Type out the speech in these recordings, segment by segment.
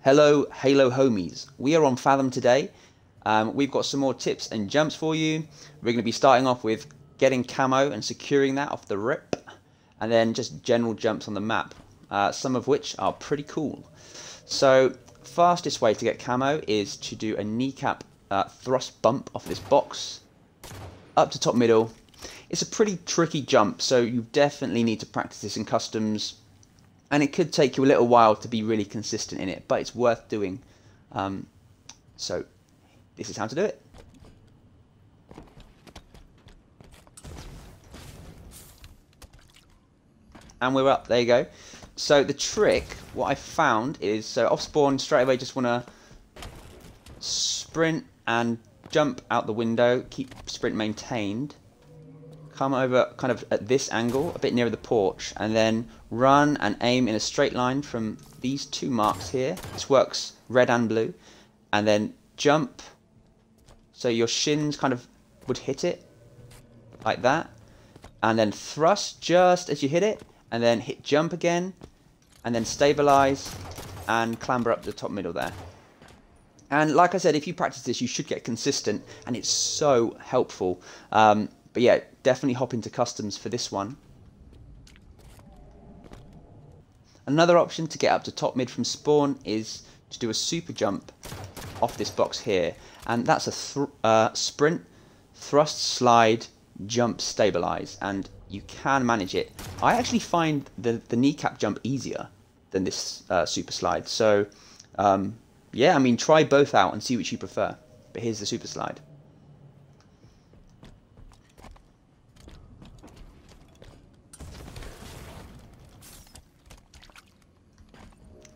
Hello Halo homies, we are on Fathom today. We've got some more tips and jumps for you. We're going to be starting off with getting camo and securing that off the rip, and then just general jumps on the map, some of which are pretty cool. So fastest way to get camo is to do a kneecap thrust bump off this box up to top middle. It's a pretty tricky jump, so you definitely need to practice this in customs, and it could take you a little while to be really consistent in it, but it's worth doing. So this is how to do it. And we're up, there you go. So the trick, what I found is, so off spawn straight away just want to sprint and jump out the window, keep sprint maintained, come over kind of at this angle, a bit nearer the porch, and then run and aim in a straight line from these two marks here. This works red and blue. And then jump, so your shins kind of would hit it, like that. And then thrust just as you hit it, and then hit jump again, and then stabilize, and clamber up the top middle there. And like I said, if you practice this, you should get consistent, and it's so helpful. But yeah, definitely hop into customs for this one. Another option to get up to top mid from spawn is to do a super jump off this box here, and that's a sprint, thrust, slide, jump, stabilize, and you can manage it. I actually find the kneecap jump easier than this super slide, so yeah, I mean, try both out and see which you prefer. But here's the super slide.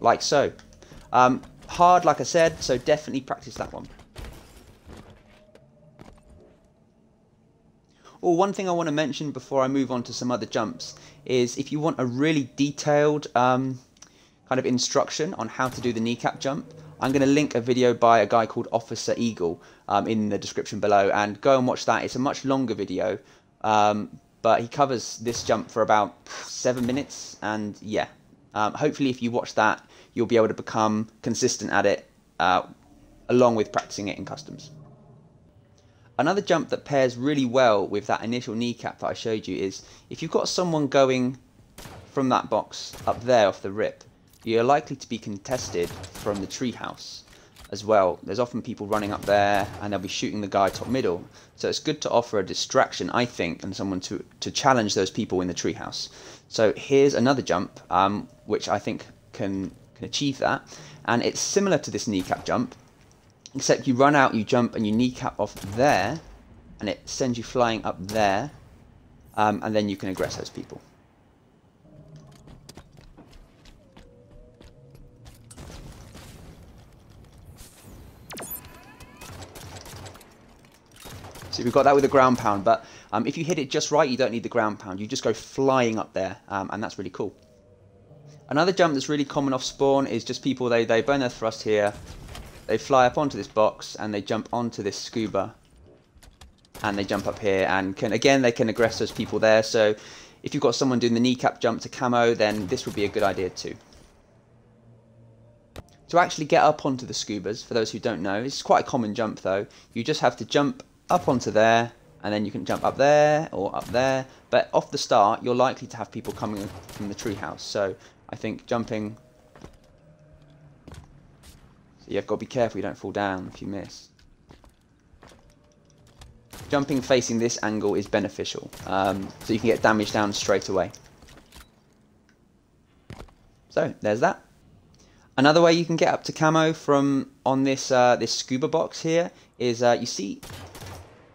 Like so. Hard, like I said, so definitely practice that one. Oh, one thing I want to mention before I move on to some other jumps is if you want a really detailed kind of instruction on how to do the kneecap jump, I'm going to link a video by a guy called OFSREagle in the description below, and go and watch that. It's a much longer video, but he covers this jump for about 7 minutes, and yeah, hopefully if you watch that, you'll be able to become consistent at it, along with practicing it in customs. Another jump that pairs really well with that initial kneecap that I showed you is if you've got someone going from that box up there off the rip, you're likely to be contested from the treehouse as well. There's often people running up there and they'll be shooting the guy top middle. So it's good to offer a distraction, I think, and someone to challenge those people in the treehouse. So here's another jump, which I think can achieve that. And it's similar to this kneecap jump, except you run out, you jump, and you kneecap off there, and it sends you flying up there, and then you can aggress those people. So we've got that with a ground pound, but if you hit it just right, you don't need the ground pound. You just go flying up there, and that's really cool. Another jump that's really common off spawn is just people, they burn their thrust here, they fly up onto this box, and they jump onto this scuba, and they jump up here, and they can aggress those people there. So if you've got someone doing the kneecap jump to camo, then this would be a good idea too. To actually get up onto the scubas, for those who don't know, it's quite a common jump though. You just have to jump up onto there, and then you can jump up there or up there. But off the start, you're likely to have people coming from the treehouse. So I think jumping, so you've got to be careful you don't fall down if you miss. Jumping facing this angle is beneficial, so you can get damage down straight away. So there's that. Another way you can get up to camo from on this this scuba box here is you see.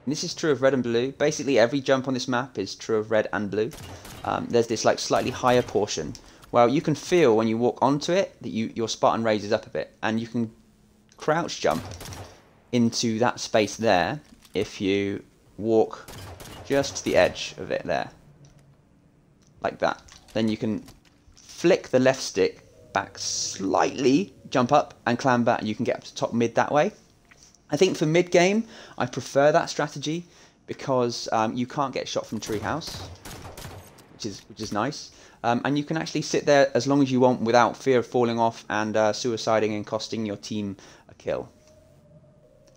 And this is true of red and blue. Basically, every jump on this map is true of red and blue. There's this like slightly higher portion. Well, you can feel when you walk onto it that your Spartan raises up a bit, and you can crouch jump into that space there if you walk just to the edge of it there, like that. Then you can flick the left stick back slightly, jump up and clamber, and you can get up to top mid that way. I think for mid game, I prefer that strategy because you can't get shot from treehouse, which is nice. and you can actually sit there as long as you want without fear of falling off and suiciding and costing your team a kill.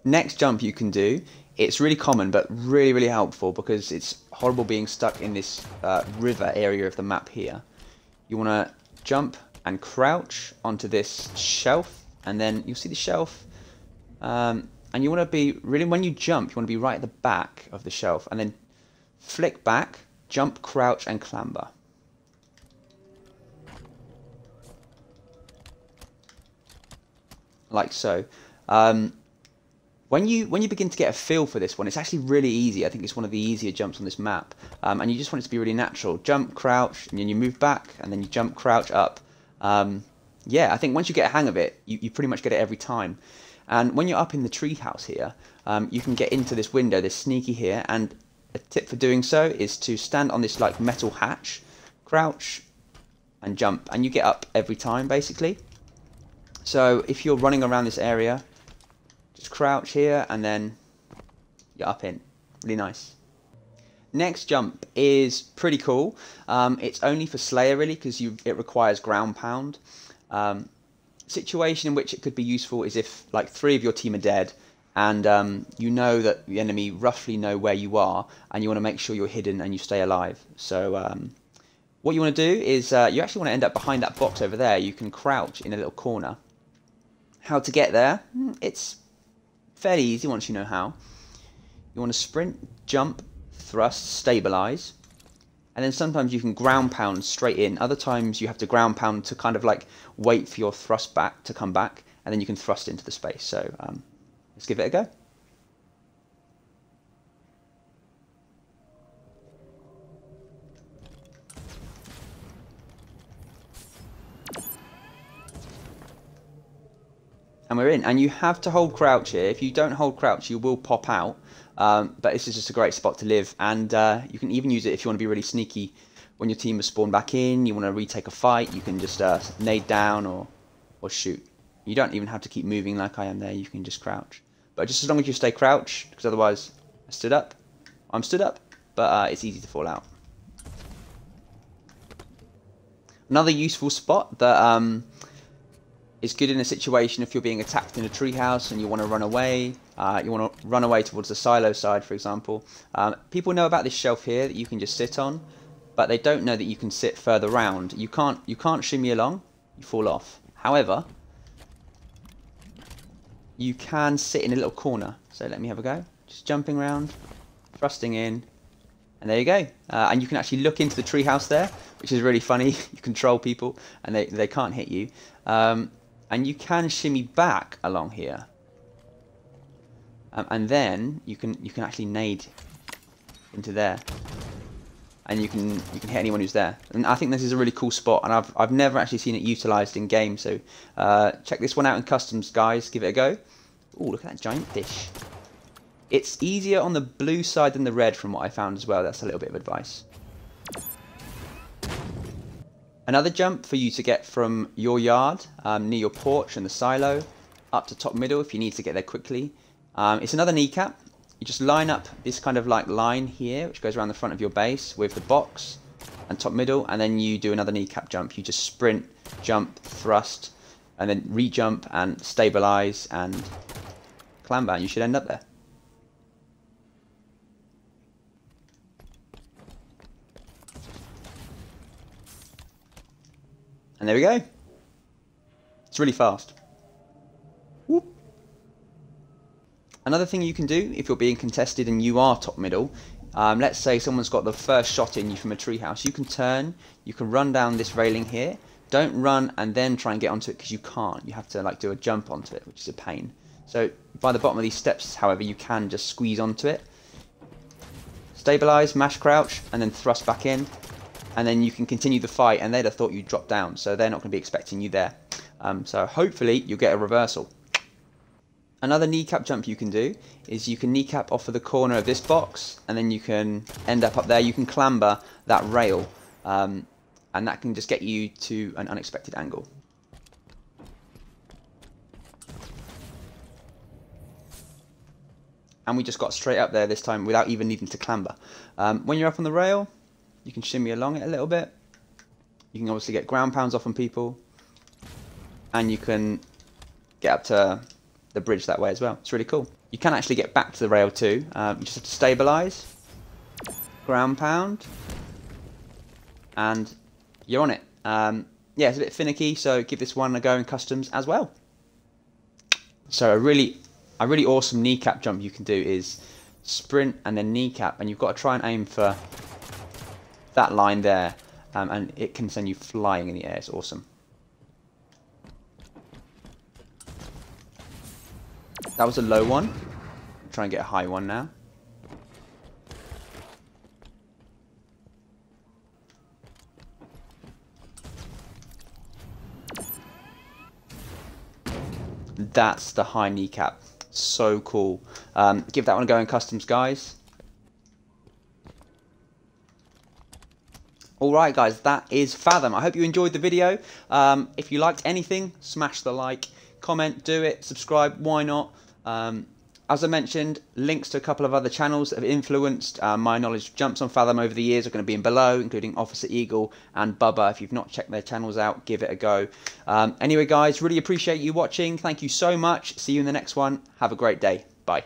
Next jump you can do, it's really common but really helpful because it's horrible being stuck in this river area of the map here. You want to jump and crouch onto this shelf, and then you'll see the shelf, and you want to be, really when you jump, you want to be right at the back of the shelf, and then flick back, jump, crouch and clamber. Like so. When you begin to get a feel for this one, it's actually really easy. I think it's one of the easier jumps on this map. And you just want it to be really natural. Jump, crouch, and then you move back, and then you jump, crouch, up. Yeah, I think once you get a hang of it, you pretty much get it every time. And when you're up in the treehouse here, you can get into this window, this sneaky here, and a tip for doing so is to stand on this like metal hatch, crouch, and jump, and you get up every time basically. So if you're running around this area, just crouch here and then you're up in. Really nice. Next jump is pretty cool. It's only for Slayer really because it requires ground pound. Situation in which it could be useful is if like 3 of your team are dead and you know that the enemy roughly know where you are and you want to make sure you're hidden and you stay alive. So what you want to do is you actually want to end up behind that box over there. You can crouch in a little corner. How to get there? It's fairly easy once you know how. You want to sprint, jump, thrust, stabilize, and then sometimes you can ground pound straight in. Other times you have to ground pound to kind of like wait for your thrust back to come back, and then you can thrust into the space. So let's give it a go. And we're in, and you have to hold crouch here. If you don't hold crouch, you will pop out. But this is just a great spot to live, and you can even use it if you want to be really sneaky. When your team has spawned back in, you want to retake a fight, you can just nade down or shoot. You don't even have to keep moving like I am there, you can just crouch. But just as long as you stay crouched, because otherwise I'm stood up, but it's easy to fall out. Another useful spot that it's good in a situation if you're being attacked in a treehouse and you want to run away. You want to run away towards the silo side, for example. People know about this shelf here that you can just sit on, but they don't know that you can sit further round. You can't shimmy along, you fall off. However, you can sit in a little corner. So let me have a go. Just jumping around, thrusting in, and there you go. And you can actually look into the treehouse there, which is really funny. You control people, and they can't hit you. And you can shimmy back along here, and then you can actually nade into there, and you can hit anyone who's there. And I think this is a really cool spot, and I've never actually seen it utilised in game. So check this one out in customs, guys. Give it a go. Oh, look at that giant fish. It's easier on the blue side than the red, from what I found as well. That's a little bit of advice. Another jump for you to get from your yard, near your porch and the silo, up to top middle if you need to get there quickly. It's another kneecap. You just line up this kind of like line here, which goes around the front of your base with the box and top middle, and then you do another kneecap jump. You just sprint, jump, thrust, and then re-jump and stabilize and clamber, and you should end up there. And there we go. It's really fast. Whoop. Another thing you can do if you're being contested and you are top middle, let's say someone's got the first shot in you from a treehouse, you can turn, you can run down this railing here. Don't run and then try and get onto it, because you can't. You have to like do a jump onto it, which is a pain. So by the bottom of these steps, however, you can just squeeze onto it, stabilize, mash crouch, and then thrust back in. And then you can continue the fight, and they'd have thought you'd drop down, so they're not going to be expecting you there. So hopefully you'll get a reversal. Another kneecap jump you can do is you can kneecap off of the corner of this box, and then you can end up there. You can clamber that rail, and that can just get you to an unexpected angle. And we just got straight up there this time without even needing to clamber. When you're up on the rail, you can shimmy along it a little bit, You can obviously get ground pounds off on people, and you can get up to the bridge that way as well. It's really cool. You can actually get back to the rail too. You just have to stabilise, ground pound, and you're on it. Yeah, it's a bit finicky, so give this one a go in customs as well. So a really awesome kneecap jump you can do is sprint and then kneecap, and you've got to try and aim for that line there, and it can send you flying in the air. It's awesome. That was a low one. Try and get a high one now. That's the high kneecap. So cool. Give that one a go in customs, guys. Alright guys, that is Fathom. I hope you enjoyed the video. If you liked anything, smash the like, comment, do it, subscribe, why not? As I mentioned, links to a couple of other channels that have influenced my knowledge of jumps on Fathom over the years are going to be in below, including OFSREagle and Bubba. If you've not checked their channels out, give it a go. Anyway guys, really appreciate you watching. Thank you so much. See you in the next one. Have a great day. Bye.